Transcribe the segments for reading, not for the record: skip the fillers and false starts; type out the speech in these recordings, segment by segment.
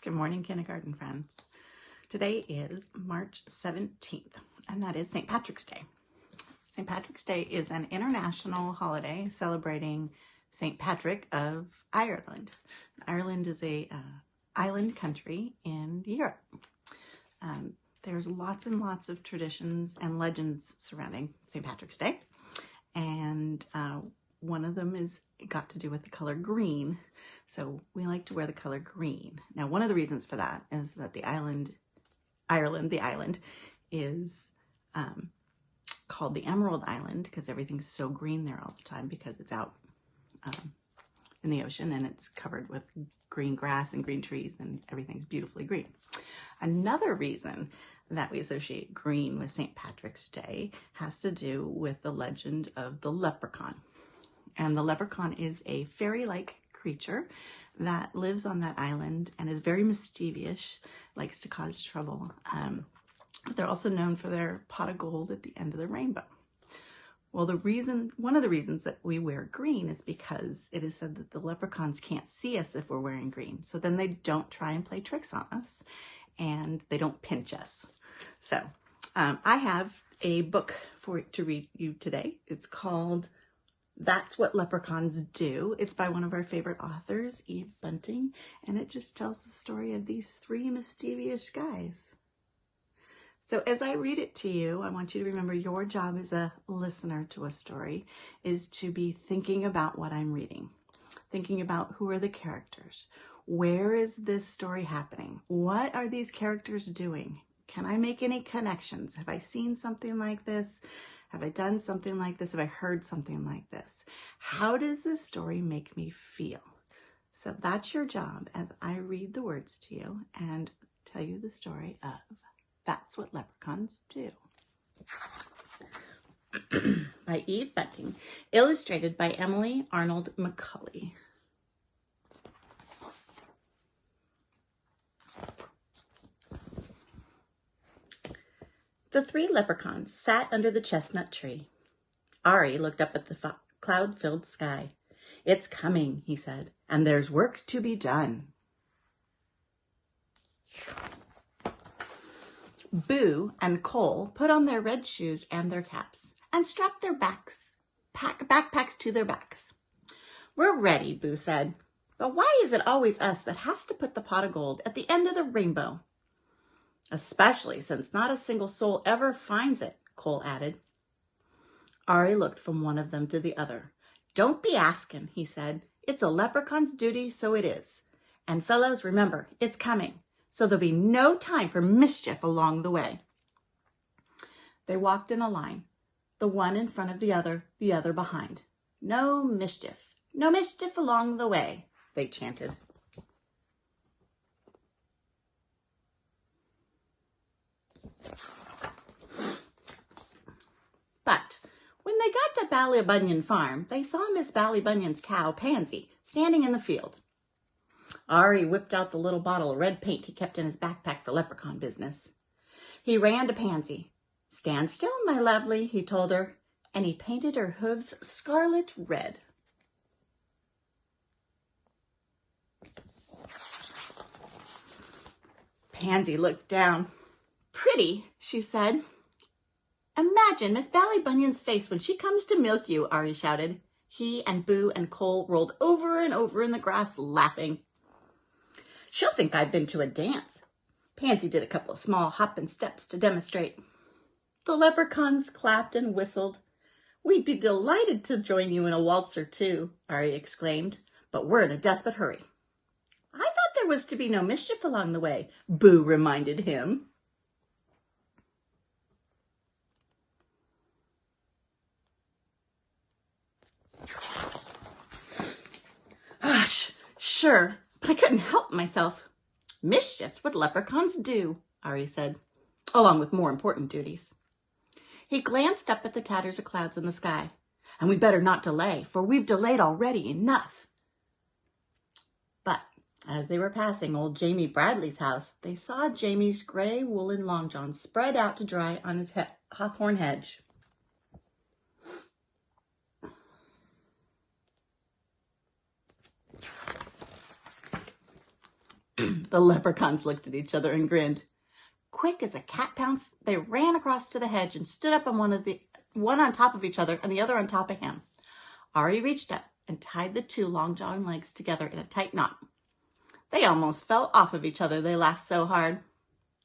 Good morning, kindergarten friends. Today is March 17th, and that is St. Patrick's Day. St. Patrick's Day is an international holiday celebrating St. Patrick of Ireland. Ireland is a island country in Europe. There's lots and lots of traditions and legends surrounding St. Patrick's Day, and one of them is got to do with the color green. So we like to wear the color green. Now, one of the reasons for that is that the island is called the Emerald Island because everything's so green there all the time because it's out in the ocean and it's covered with green grass and green trees and everything's beautifully green. Another reason that we associate green with St. Patrick's Day has to do with the legend of the leprechaun. And the leprechaun is a fairy-like creature that lives on that island and is very mischievous, likes to cause trouble. They're also known for their pot of gold at the end of the rainbow. Well, one of the reasons that we wear green is because it is said that the leprechauns can't see us if we're wearing green. So then they don't try and play tricks on us and they don't pinch us. So I have a book to read you today. It's called That's What Leprechauns Do. It's by one of our favorite authors, Bunting, and it just tells the story of these three mischievous guys. So as I read it to you, I want you to remember your job as a listener to a story is to be thinking about what I'm reading, thinking about who are the characters, where is this story happening, what are these characters doing, can I make any connections, have I seen something like this? Have I done something like this? Have I heard something like this? How does this story make me feel? So that's your job as I read the words to you and tell you the story of That's What Leprechauns Do. By Eve Bunting, illustrated by Emily Arnold McCulley. The three leprechauns sat under the chestnut tree. Ari looked up at the cloud-filled sky. "It's coming," he said, "and there's work to be done." Boo and Cole put on their red shoes and their caps and strapped their backpacks to their backs. "We're ready," Boo said. "But why is it always us that has to put the pot of gold at the end of the rainbow?" "Especially since not a single soul ever finds it," Cole added. Ari looked from one of them to the other. "Don't be asking," he said. "It's a leprechaun's duty, so it is. And fellows, remember, it's coming, so there'll be no time for mischief along the way." They walked in a line, the one in front of the other behind. No mischief along the way," they chanted. But when they got to Ballybunion Farm, they saw Miss Ballybunion's cow, Pansy, standing in the field. Ari whipped out the little bottle of red paint he kept in his backpack for leprechaun business. He ran to Pansy. "Stand still, my lovely," he told her, and he painted her hooves scarlet red. Pansy looked down. "Pretty," she said. "Imagine Miss Ballybunion's face when she comes to milk you," Ari shouted. He and Boo and Cole rolled over and over in the grass, laughing. "She'll think I've been to a dance." Pansy did a couple of small hopping steps to demonstrate. The leprechauns clapped and whistled. "We'd be delighted to join you in a waltz or two," Ari exclaimed, "but we're in a desperate hurry." "I thought there was to be no mischief along the way," Boo reminded him. Sure, but I couldn't help myself." "Mischief's what leprechauns do," Ari said, "along with more important duties." He glanced up at the tatters of clouds in the sky. "And we better not delay, for we've delayed already enough." But as they were passing old Jamie Bradley's house, they saw Jamie's gray woolen long john spread out to dry on his hawthorn hedge. The leprechauns looked at each other and grinned. Quick as a cat pounce, they ran across to the hedge and stood up on one on top of each other and the other on top of him. Ari reached up and tied the two long-jawing legs together in a tight knot. They almost fell off of each other, they laughed so hard.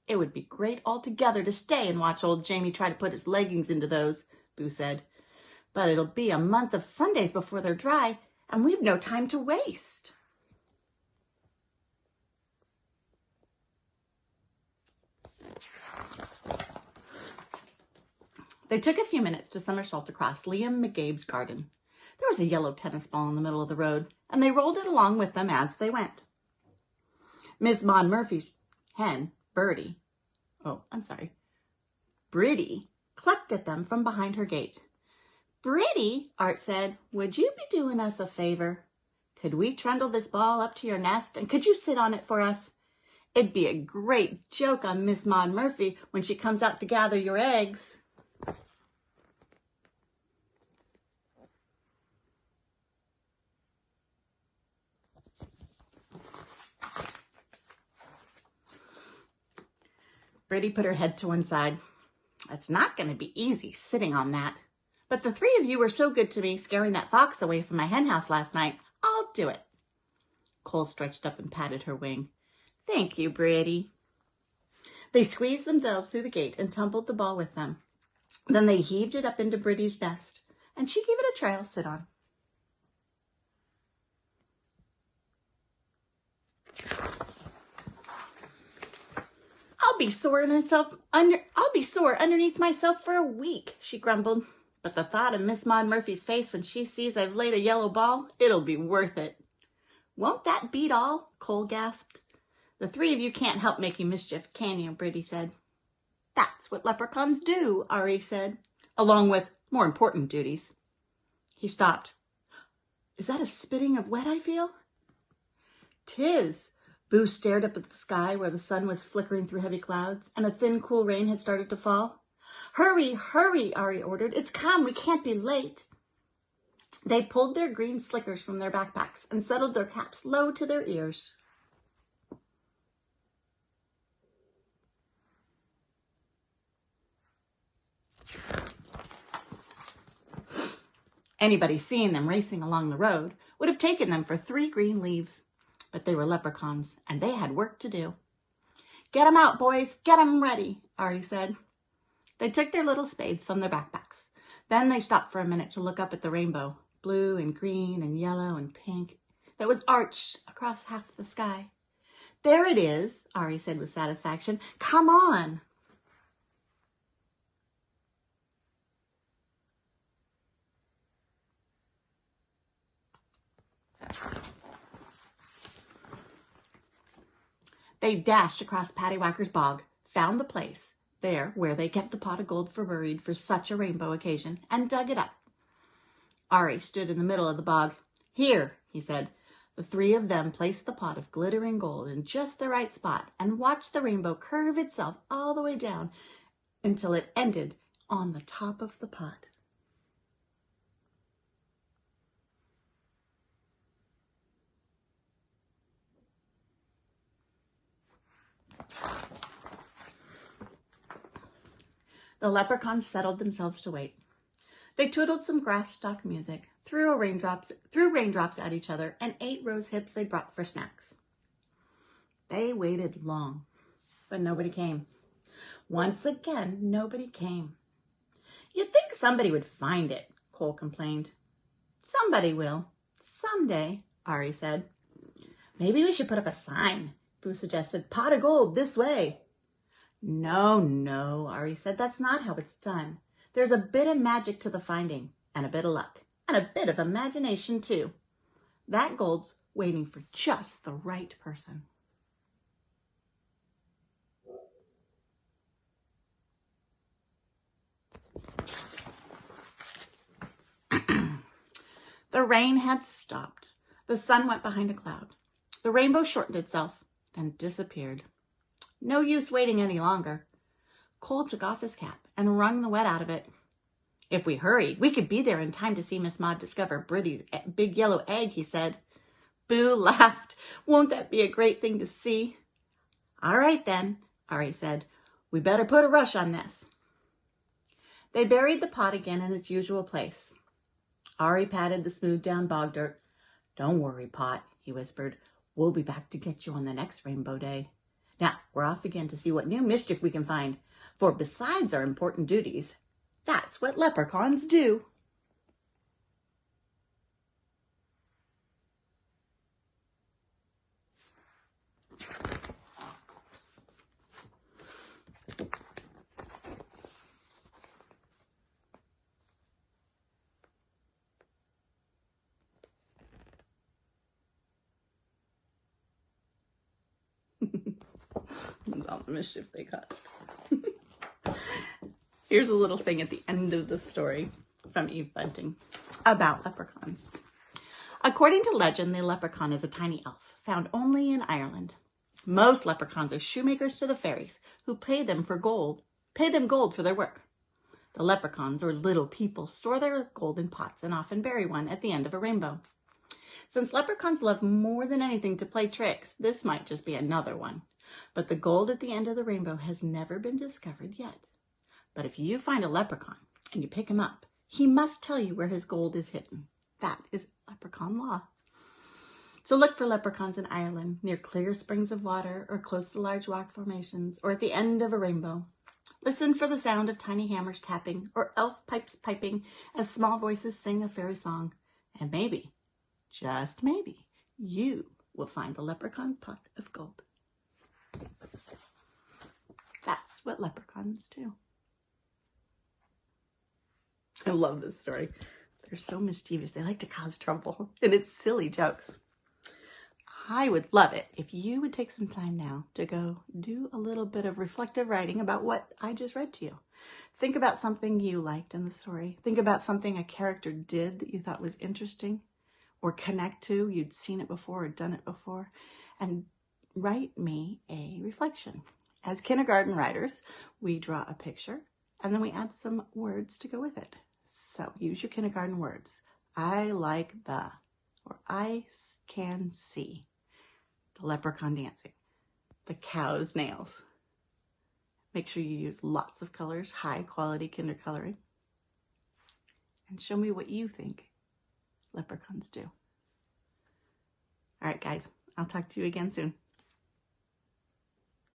It would be great altogether to stay and watch old Jamie try to put his leggings into those, Boo said. But it'll be a month of Sundays before they're dry, and we've no time to waste. They took a few minutes to somersault across Liam McGabe's garden. There was a yellow tennis ball in the middle of the road, and they rolled it along with them as they went. Miss Maud Murphy's hen, Bridie, clucked at them from behind her gate. Bridie, Art said, would you be doing us a favor? Could we trundle this ball up to your nest, and could you sit on it for us? It'd be a great joke on Miss Maud Murphy when she comes out to gather your eggs. Bridie put her head to one side. It's not going to be easy sitting on that. But the three of you were so good to me scaring that fox away from my hen house last night. I'll do it. Cole stretched up and patted her wing. Thank you, Bridie. They squeezed themselves through the gate and tumbled the ball with them. Then they heaved it up into Bridie's nest, and she gave it a trial sit on. I'll be sore underneath myself for a week, she grumbled. But the thought of Miss Maud Murphy's face when she sees I've laid a yellow ball, it'll be worth it. Won't that beat all? Cole gasped. The three of you can't help making mischief, can you? Bridie said. That's what leprechauns do, Ari said, along with more important duties. He stopped. Is that a spitting of wet I feel? 'Tis. Boo stared up at the sky where the sun was flickering through heavy clouds and a thin, cool rain had started to fall. Hurry, hurry, Ari ordered. It's come. We can't be late. They pulled their green slickers from their backpacks and settled their caps low to their ears. Anybody seeing them racing along the road would have taken them for 3 green leaves. But they were leprechauns, and they had work to do. Get 'em out, boys. Get 'em ready, Ari said. They took their little spades from their backpacks. Then they stopped for a minute to look up at the rainbow, blue and green and yellow and pink, that was arched across half the sky. There it is, Ari said with satisfaction. Come on. They dashed across Pattywhacker's bog, found the place, there where they kept the pot of gold buried for such a rainbow occasion, and dug it up. Ari stood in the middle of the bog. Here, he said. The 3 of them placed the pot of glittering gold in just the right spot and watched the rainbow curve itself all the way down until it ended on the top of the pot. The leprechauns settled themselves to wait. They twiddled some grass stalk music, threw raindrops at each other, and ate rose hips they brought for snacks. They waited long, but nobody came. Once again, nobody came. You'd think somebody would find it, Cole complained. Somebody will. Someday, Ari said. Maybe we should put up a sign, Boo suggested. Pot of gold, this way. No, Ari said. That's not how it's done. There's a bit of magic to the finding, and a bit of luck, and a bit of imagination, too. That gold's waiting for just the right person. The rain had stopped. The sun went behind a cloud. The rainbow shortened itself, then disappeared. No use waiting any longer. Cole took off his cap and wrung the wet out of it. If we hurry, we could be there in time to see Miss Maud discover Bridie's big yellow egg, he said. Boo laughed. Won't that be a great thing to see? All right then, Ari said. We better put a rush on this. They buried the pot again in its usual place. Ari patted the smooth down bog dirt. Don't worry, Pot, he whispered. We'll be back to get you on the next rainbow day. Now, we're off again to see what new mischief we can find. For besides our important duties, that's what leprechauns do. That's all the mischief they caused. Here's a little thing at the end of the story from Eve Bunting about leprechauns. According to legend, the leprechaun is a tiny elf found only in Ireland. Most leprechauns are shoemakers to the fairies, who pay them gold for their work. The leprechauns, or little people, store their gold in pots and often bury one at the end of a rainbow. Since leprechauns love more than anything to play tricks, this might just be another one. But the gold at the end of the rainbow has never been discovered yet. But if you find a leprechaun and you pick him up, he must tell you where his gold is hidden. That is leprechaun law. So look for leprechauns in Ireland, near clear springs of water, or close to large rock formations, or at the end of a rainbow. Listen for the sound of tiny hammers tapping, or elf pipes piping, as small voices sing a fairy song. And maybe, just maybe, you will find the leprechaun's pot of gold. That's what leprechauns do. I love this story. They're so mischievous. They like to cause trouble, and it's silly jokes. I would love it if you would take some time now to go do a little bit of reflective writing about what I just read to you. Think about something you liked in the story. Think about something a character did that you thought was interesting or connect to. You'd seen it before or done it before. And write me a reflection. As kindergarten writers, we draw a picture and then we add some words to go with it. So use your kindergarten words. I like the, or I can see the leprechaun dancing, the cow's nails. Make sure you use lots of colors, high quality kinder coloring. And show me what you think leprechauns do. All right, guys, I'll talk to you again soon.